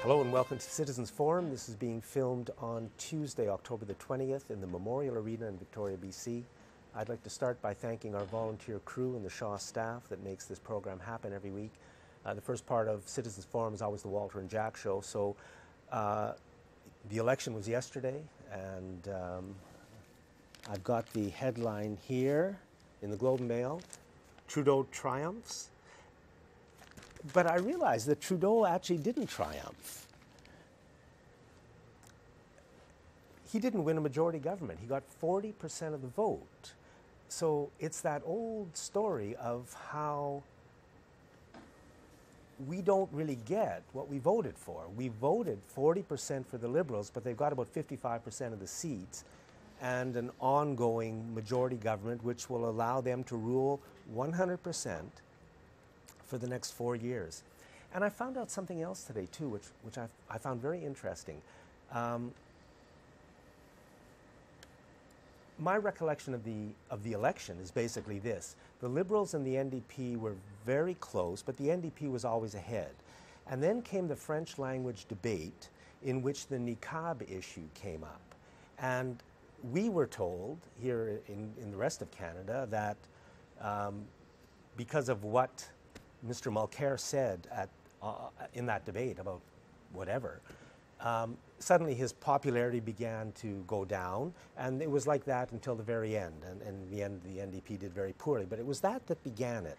Hello and welcome to Citizens Forum. This is being filmed on Tuesday, October the 20th in the Memorial Arena in Victoria, BC. I'd like to start by thanking our volunteer crew and the Shaw staff that makes this program happen every week. The first part of Citizens Forum is always the Walter and Jack show. So the election was yesterday, and I've got the headline here in the Globe and Mail, Trudeau triumphs. But I realized that Trudeau actually didn't triumph. He didn't win a majority government. He got 40% of the vote. So it's that old story of how we don't really get what we voted for. We voted 40% for the Liberals, but they've got about 55% of the seats and an ongoing majority government which will allow them to rule 100% for the next 4 years. And I found out something else today too, which I found very interesting. My recollection of the election is basically this. The Liberals and the NDP were very close, but the NDP was always ahead. And then came the French language debate in which the niqab issue came up. And we were told here in the rest of Canada that because of what Mr. Mulcair said in that debate about whatever, suddenly his popularity began to go down, and it was like that until the very end, and in the end the NDP did very poorly, but it was that began it.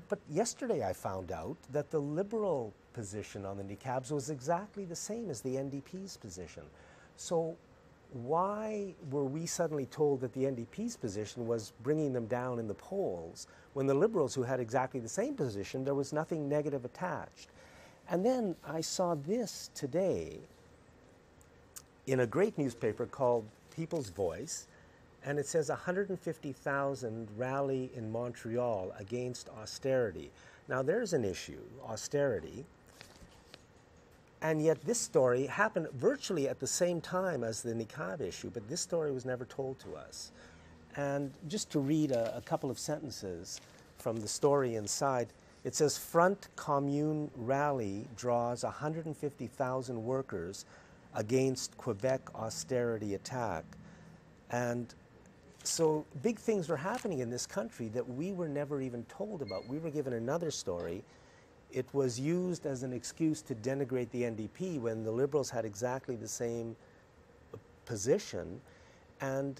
But yesterday I found out that the Liberal position on the niqabs was exactly the same as the NDP's position. So why were we suddenly told that the NDP's position was bringing them down in the polls when the Liberals, who had exactly the same position, there was nothing negative attached? And then I saw this today in a great newspaper called People's Voice, and it says 150,000 rally in Montreal against austerity. Now there's an issue, austerity. And yet this story happened virtually at the same time as the niqab issue, but this story was never told to us. And just to read a couple of sentences from the story inside, it says, Front Commune rally draws 150,000 workers against Quebec austerity attack. And so big things were happening in this country that we were never even told about. We were given another story. It was used as an excuse to denigrate the NDP when the Liberals had exactly the same position. And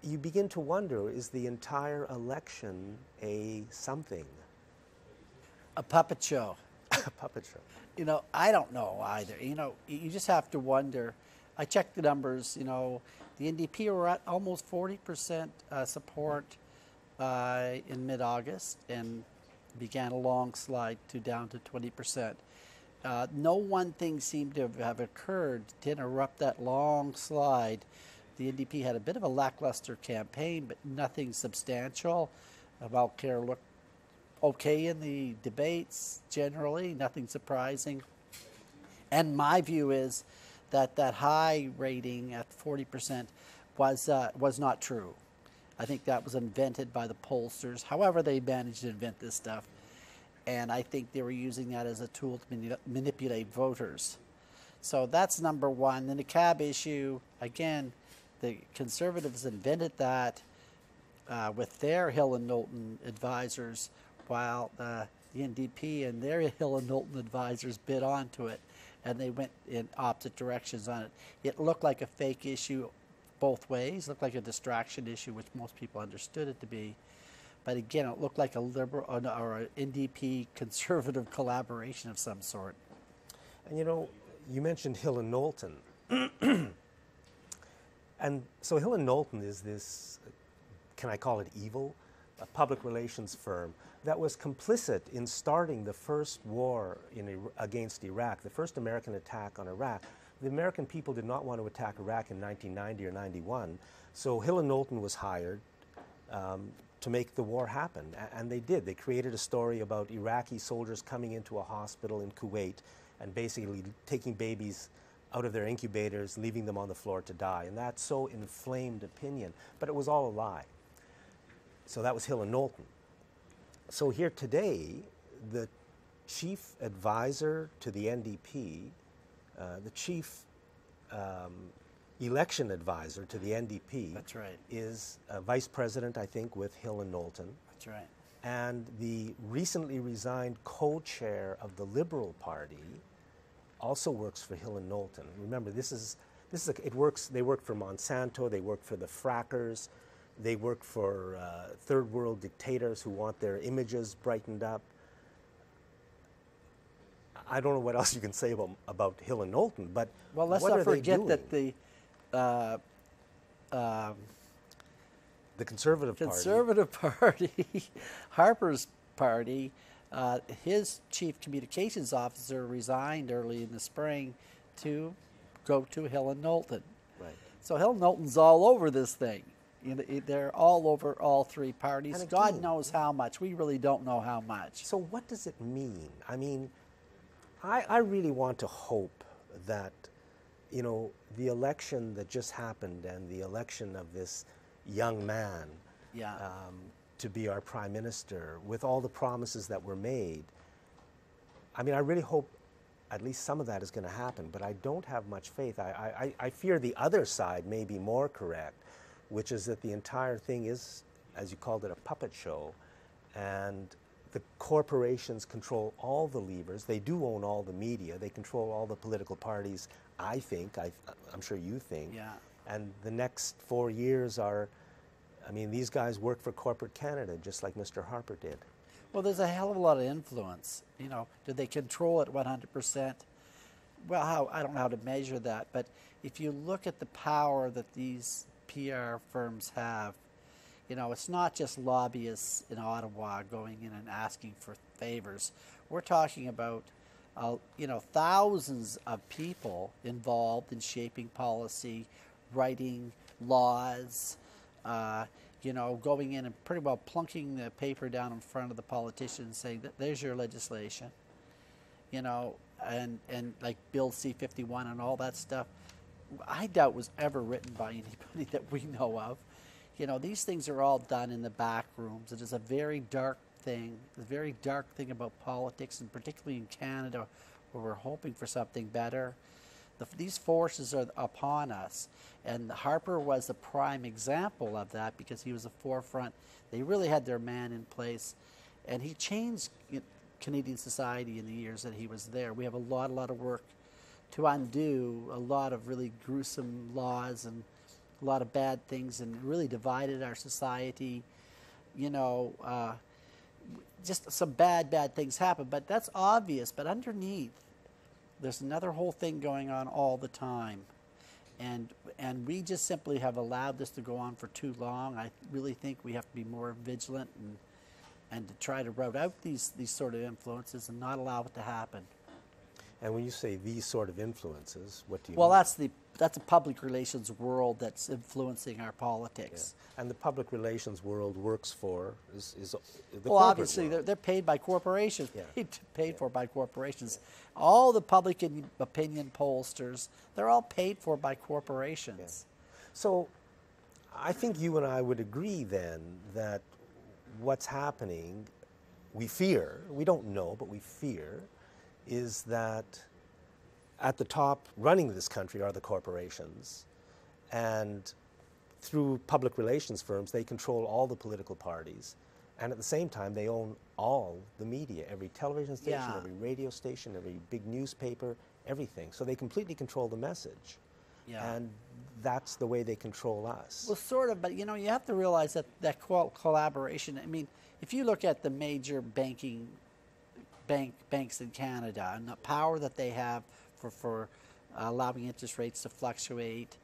you begin to wonder, is the entire election a something? A puppet show. A puppet show. You know, I don't know either. You know, you just have to wonder. I checked the numbers. You know, the NDP were at almost 40% support in mid-August, and began a long slide down to 20%. No one thing seemed to have occurred to interrupt that long slide. The NDP had a bit of a lackluster campaign, but nothing substantial. Mulcair looked okay in the debates generally, nothing surprising. And my view is that that high rating at 40% was not true. I think that was invented by the pollsters. However they managed to invent this stuff. And I think they were using that as a tool to manipulate voters. So that's number one. The niqab issue, again, the Conservatives invented that with their Hill and Knowlton advisors, while the NDP and their Hill and Knowlton advisors bid onto it, and they went in opposite directions on it. It looked like a fake issue both ways, looked like a distraction issue, which most people understood it to be. But again, it looked like a Liberal or an NDP Conservative collaboration of some sort. And you know, you mentioned Hill and Knowlton. And so Hill and Knowlton is this, can I call it evil, a public relations firm that was complicit in starting the first war against Iraq, the first American attack on Iraq. The American people did not want to attack Iraq in 1990 or 91, so Hill and Knowlton was hired to make the war happen, and they did. They created a story about Iraqi soldiers coming into a hospital in Kuwait and basically taking babies out of their incubators, leaving them on the floor to die, and that so inflamed opinion, but it was all a lie. So that was Hill and Knowlton. So here today, the chief advisor to the NDP, the chief election advisor to the NDP. That's right. Is a vice president, I think, with Hill and Knowlton. That's right. And the recently resigned co-chair of the Liberal Party also works for Hill and Knowlton. Remember, it works. They work for Monsanto. They work for the frackers. They work for third world dictators who want their images brightened up. I don't know what else you can say about Hill and Knowlton, but well, let's what not are they forget doing? that the Conservative Party, Harper's party, his chief communications officer resigned early in the spring to go to Hill and Knowlton. Right. So Hill and Knowlton's all over this thing. You know, they're all over all three parties. And God again, knows how much. We really don't know how much. So what does it mean? I mean, I really want to hope that, you know, the election that just happened and the election of this young man to be our prime minister, with all the promises that were made, I mean, I really hope at least some of that is going to happen, but I don't have much faith. I fear the other side may be more correct, which is that the entire thing is, as you called it, a puppet show, and the corporations control all the levers. They do own all the media. They control all the political parties, I think. I'm sure you think. Yeah. And the next 4 years are, I mean, these guys work for corporate Canada, just like Mr. Harper did. Well, there's a hell of a lot of influence. You know, do they control it 100%? Well, I don't know how to measure that, but if you look at the power that these PR firms have, you know, it's not just lobbyists in Ottawa going in and asking for favors. We're talking about, you know, thousands of people involved in shaping policy, writing laws, you know, going in and pretty well plunking the paper down in front of the politician and saying, there's your legislation, you know, and like Bill C-51 and all that stuff, I doubt was ever written by anybody that we know of. You know, these things are all done in the back rooms. It is a very dark thing, a very dark thing about politics, and particularly in Canada, where we're hoping for something better. These forces are upon us, and Harper was the prime example of that because he was the forefront. They really had their man in place, and he changed Canadian society in the years that he was there. We have a lot of work to undo, a lot of really gruesome laws and a lot of bad things, and really divided our society. You know, just some bad things happen, but that's obvious. But underneath, there's another whole thing going on all the time, and we just simply have allowed this to go on for too long. I really think we have to be more vigilant and to try to root out these sort of influences and not allow it to happen. And when you say these sort of influences, what do you Well, mean? that's a public relations world that's influencing our politics. Yeah. And the public relations world works for is the Well, corporate obviously, world. they're paid by corporations, Yeah. paid for by corporations. All the public opinion pollsters, they're all paid for by corporations. Yeah. So I think you and I would agree then that what's happening, we fear, we don't know, but we fear, is that at the top running this country are the corporations, and through public relations firms they control all the political parties, and at the same time they own all the media, every television station, Yeah. every radio station, every big newspaper, everything. So they completely control the message. Yeah. And that's the way they control us. Well, sort of, but you know, you have to realize that collaboration. I mean, if you look at the major banks in Canada and the power that they have for allowing interest rates to fluctuate,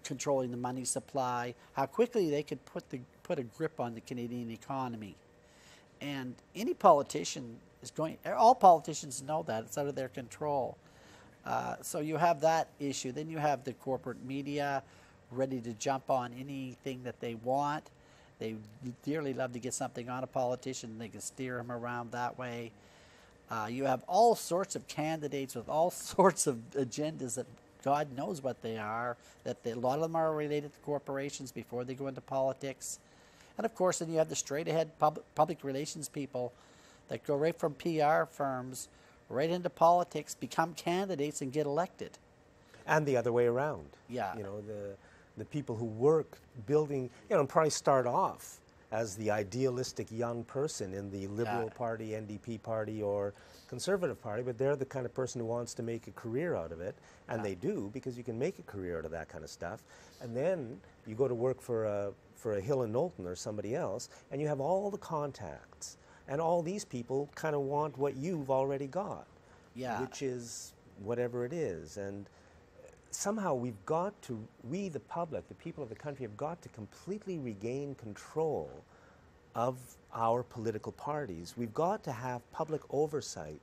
controlling the money supply, how quickly they could put a grip on the Canadian economy. And any politician all politicians know that. It's out of their control. So you have that issue. Then you have the corporate media ready to jump on anything that they want. They dearly love to get something on a politician. They can steer him around that way. You have all sorts of candidates with all sorts of agendas that God knows what they are, a lot of them are related to corporations before they go into politics. And of course, then you have the straight-ahead public relations people that go right from PR firms right into politics, become candidates, and get elected. And the other way around. Yeah. You know, the people who work building, you know, and probably start off as the idealistic young person in the Liberal Party, NDP Party, or Conservative Party, but they're the kind of person who wants to make a career out of it, and they do, because you can make a career out of that kind of stuff. And then you go to work for a Hill and Knowlton or somebody else, and you have all the contacts, and all these people kind of want what you've already got, which is whatever it is. And somehow we've got to, we the public, the people of the country, have got to completely regain control of our political parties. We've got to have public oversight,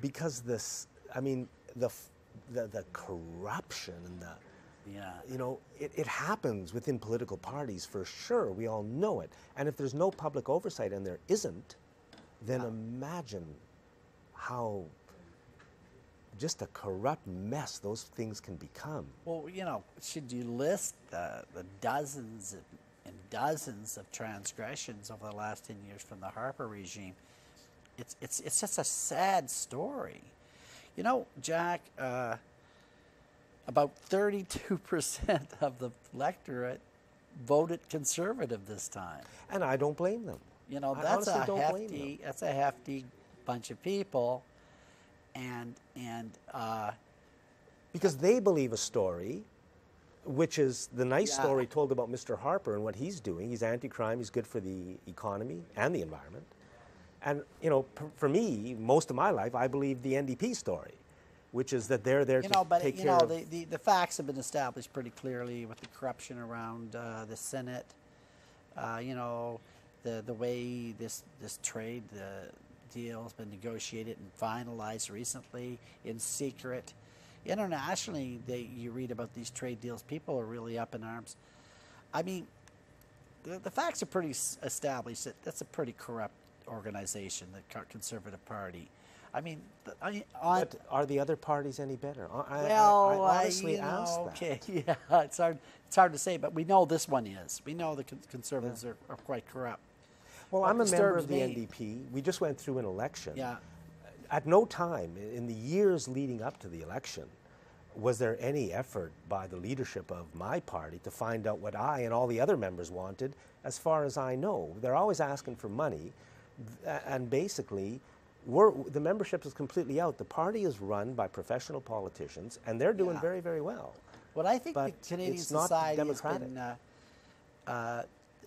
because this, I mean, the corruption and you know, it happens within political parties for sure. We all know it. And if there's no public oversight, and there isn't, then imagine how just a corrupt mess those things can become. Well, you know, should you list the dozens and dozens of transgressions over the last 10 years from the Harper regime? It's just a sad story. You know, Jack, about 32% of the electorate voted Conservative this time. And I don't blame them. You know, that's a hefty bunch of people. And because they believe a story, which is the nice story told about Mr. Harper and what he's doing. He's anti-crime, he's good for the economy and the environment. And, you know, for me, most of my life, I believe the NDP story, which is that they're there to take care of... the facts have been established pretty clearly with the corruption around the Senate. You know, the way this trade deal has been negotiated and finalized recently in secret. Internationally, you read about these trade deals, people are really up in arms. I mean, the facts are pretty established. That's a pretty corrupt organization, the Conservative Party. I mean, but are the other parties any better? I honestly ask that. Okay, yeah, it's hard to say, but we know this one is. We know the Conservatives are quite corrupt. Well, I'm a member of the NDP. We just went through an election. Yeah. At no time in the years leading up to the election was there any effort by the leadership of my party to find out what I and all the other members wanted, as far as I know. They're always asking for money, and basically, the membership is completely out. The party is run by professional politicians, and they're doing very, very well. What I think but the Canadian it's not society democratic. has been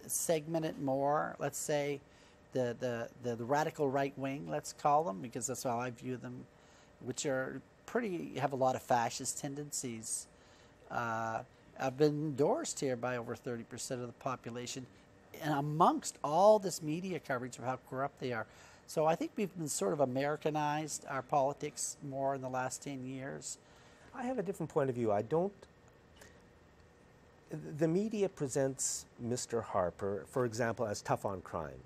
segmented more, let's say, the radical right wing, let's call them, because that's how I view them, which are have a lot of fascist tendencies, have been endorsed here by over 30% of the population, and amongst all this media coverage of how corrupt they are. So I think we've been sort of Americanized our politics more in the last 10 years. I have a different point of view. The media presents Mr. Harper, for example, as tough on crime.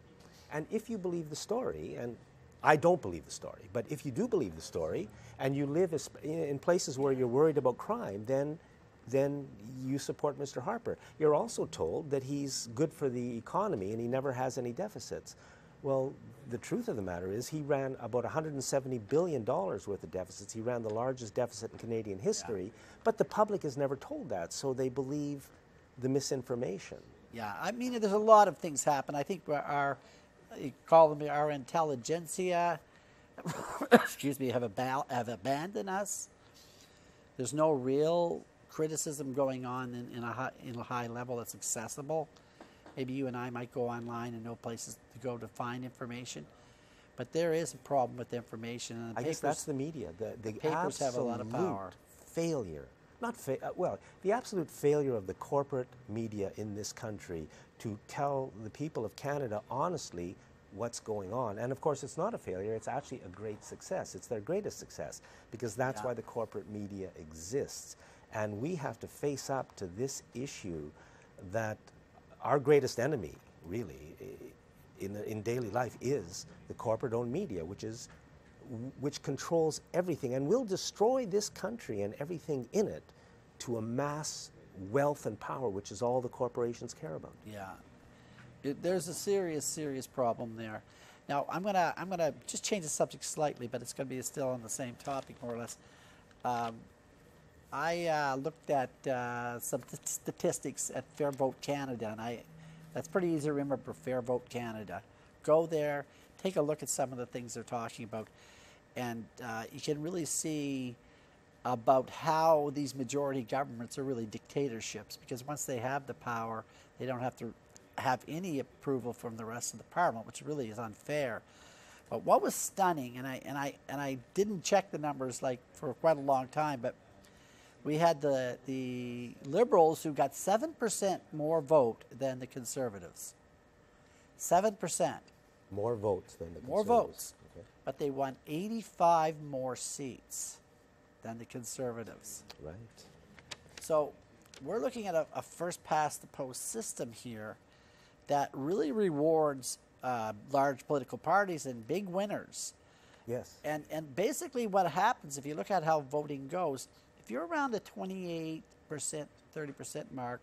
And if you believe the story, and I don't believe the story, but if you do believe the story, and you live in places where you're worried about crime, then you support Mr. Harper. You're also told that he's good for the economy and he never has any deficits. Well, the truth of the matter is he ran about $170 billion worth of deficits. He ran the largest deficit in Canadian history, but the public is never told that, so they believe the misinformation. Yeah, I mean, there's a lot of things happen. I think you call them our intelligentsia, excuse me, have abandoned us. There's no real criticism going on in a high level that's accessible. Maybe you and I might go online and know places to go to find information, but there is a problem with information. And I guess that's the media. The papers have a lot of power. Failure, the absolute failure of the corporate media in this country to tell the people of Canada honestly what's going on. And of course, it's not a failure. It's actually a great success. It's their greatest success, because that's why the corporate media exists. And we have to face up to this issue that our greatest enemy, really, in daily life is the corporate-owned media, which controls everything and will destroy this country and everything in it to amass wealth and power, which is all the corporations care about. Yeah. There's a serious, serious problem there. Now I'm gonna just change the subject slightly, but it's gonna be still on the same topic more or less. I looked at some statistics at Fair Vote Canada, and that's pretty easy to remember. Fair Vote Canada. Go there, take a look at some of the things they're talking about, and you can really see about how these majority governments are really dictatorships, because once they have the power, they don't have to have any approval from the rest of the parliament, which really is unfair. But what was stunning, and I didn't check the numbers like for quite a long time, but we had the Liberals who got 7% more vote than the Conservatives. 7%. More votes than the Conservatives. More votes. Okay. But they won 85 more seats than the Conservatives. Right. So we're looking at a first-past-the-post system here that really rewards large political parties and big winners. Yes. And basically what happens, if you look at how voting goes, if you're around the 28%, 30% mark,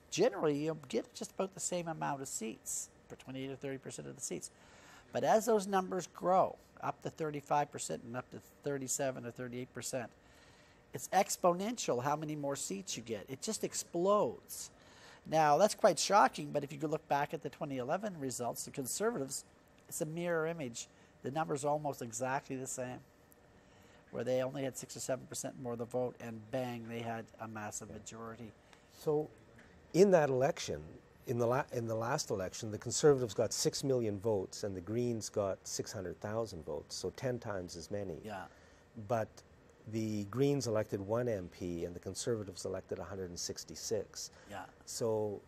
generally you'll get just about the same amount of seats, for 28 or 30% of the seats. But as those numbers grow, up to 35% and up to 37 or 38%, it's exponential how many more seats you get. It just explodes. Now, that's quite shocking, but if you could look back at the 2011 results, the Conservatives, it's a mirror image. The numbers are almost exactly the same, where they only had 6 or 7% more of the vote, and bang, they had a massive majority. So in that election, in the last election, the Conservatives got 6 million votes and the Greens got 600,000 votes, so 10 times as many. Yeah. But the Greens elected 1 MP and the Conservatives elected 166. Yeah. So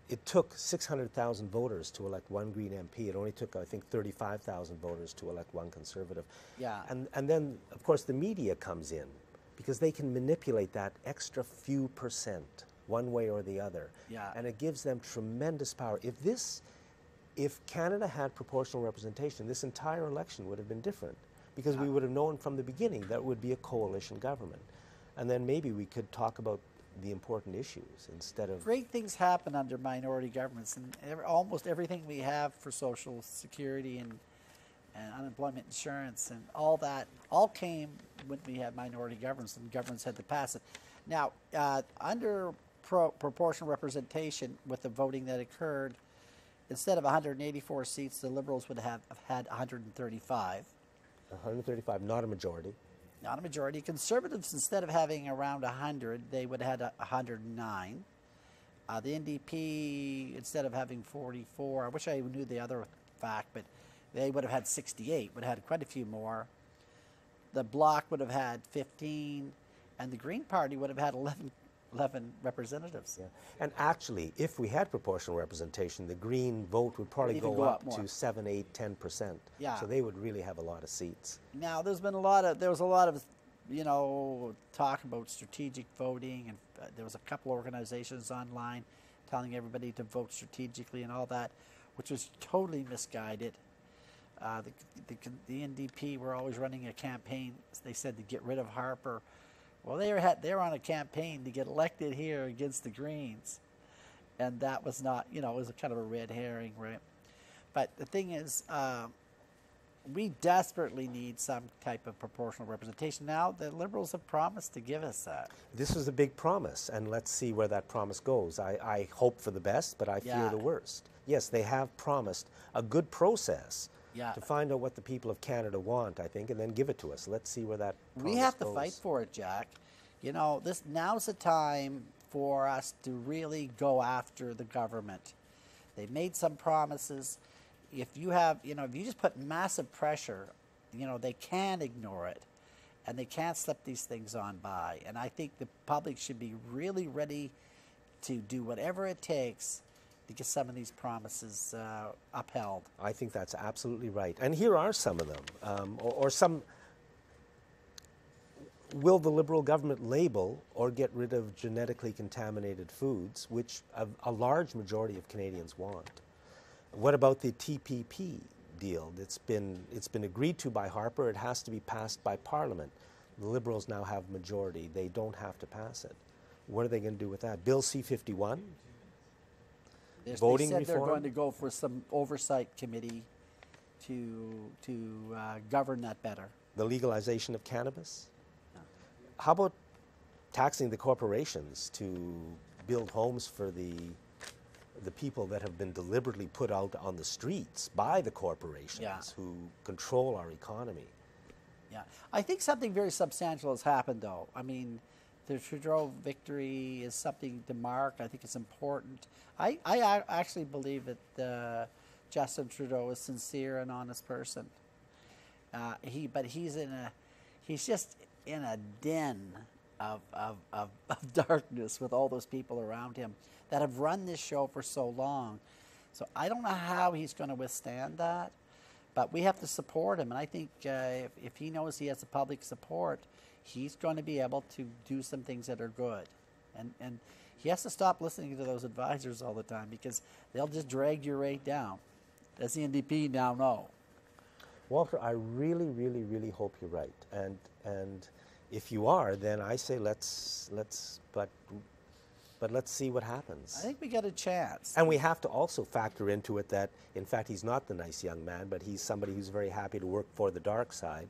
it took 600,000 voters to elect 1 Green MP. It only took, I think, 35,000 voters to elect 1 Conservative. Yeah. And then, of course, the media comes in because they can manipulate that extra few percent one way or the other. Yeah. And it gives them tremendous power. If Canada had proportional representation, this entire election would have been different, because we would have known from the beginning that it would be a coalition government. And then maybe we could talk about the important issues instead of... Great things happen under minority governments, and almost everything we have for Social Security and unemployment insurance and all that all came when we had minority governments, and governments had to pass it. Now, under proportional representation with the voting that occurred, instead of 184 seats, the Liberals would have had 135. 135, not a majority. Not a majority. Conservatives, instead of having around 100, they would have had 109. The NDP, instead of having 44, I wish I knew the other fact, but they would have had 68, would have had quite a few more. The Bloc would have had 15, and the Green Party would have had 11 representatives. Yeah. And actually, if we had proportional representation, the Green vote would probably go up to 7, 8, 10%. Yeah. So they would really have a lot of seats. Now, there was a lot of, talk about strategic voting, and there was a couple organizations online telling everybody to vote strategically and all that, which was totally misguided. The NDP were always running a campaign, they said, to get rid of Harper. Well, they were on a campaign to get elected here against the Greens, and that was not, it was a kind of a red herring, right? But the thing is, we desperately need some type of proportional representation. Now, the Liberals have promised to give us that. This was a big promise, and let's see where that promise goes. I hope for the best, but I fear the worst. Yes, they have promised a good process to find out what the people of Canada want, I think, and then give it to us. Let's see where that promise We have goes. to fight for it, Jack. Now's the time for us to really go after the government. They've made some promises. If you just put massive pressure, they can't ignore it, and they can't slip these things on by. And I think the public should be really ready to do whatever it takes to get some of these promises upheld. I think that's absolutely right. And here are some of them, or some. Will the Liberal government label or get rid of genetically contaminated foods, which a large majority of Canadians want? What about the TPP deal? It's been agreed to by Harper. It has to be passed by Parliament. The Liberals now have majority. They don't have to pass it. What are they going to do with that? Bill C-51? voting they said reform? they're going to go for some oversight committee to govern that better. The legalization of cannabis? How about taxing the corporations to build homes for the people that have been deliberately put out on the streets by the corporations who control our economy? Yeah, I think something very substantial has happened, though. I mean, the Trudeau victory is something to mark. I think it's important. I actually believe that Justin Trudeau is a sincere and honest person. But he's just in a den of darkness with all those people around him that have run this show for so long. So I don't know how he's going to withstand that, but we have to support him. And I think if he knows he has the public support, he's going to be able to do some things that are good. And he has to stop listening to those advisors all the time, because they'll just drag you right down, as the NDP now know. Walter, I really, really, really hope you're right. And if you are, then I say let's see what happens. I think we got a chance. And we have to also factor into it that, in fact, he's not the nice young man, but he's somebody who's very happy to work for the dark side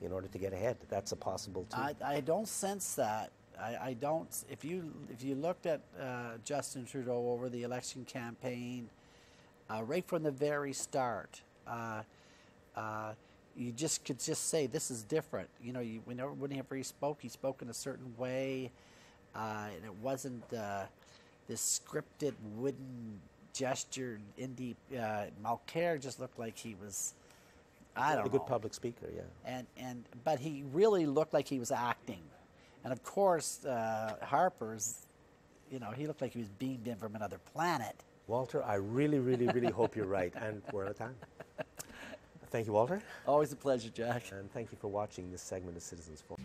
in order to get ahead. That's a possible too. I don't sense that. I don't. If you looked at Justin Trudeau over the election campaign, right from the very start, you just could just say this is different. You know, whenever he spoke in a certain way, and it wasn't this scripted wooden gesture. Mulcair just looked like he was, I don't know, a good public speaker, yeah. But he really looked like he was acting, and of course Harper's, he looked like he was beamed in from another planet. Walter, I really, really, really hope you're right, and we're out of time. Thank you, Walter. Always a pleasure, Jack. And thank you for watching this segment of Citizens Forum.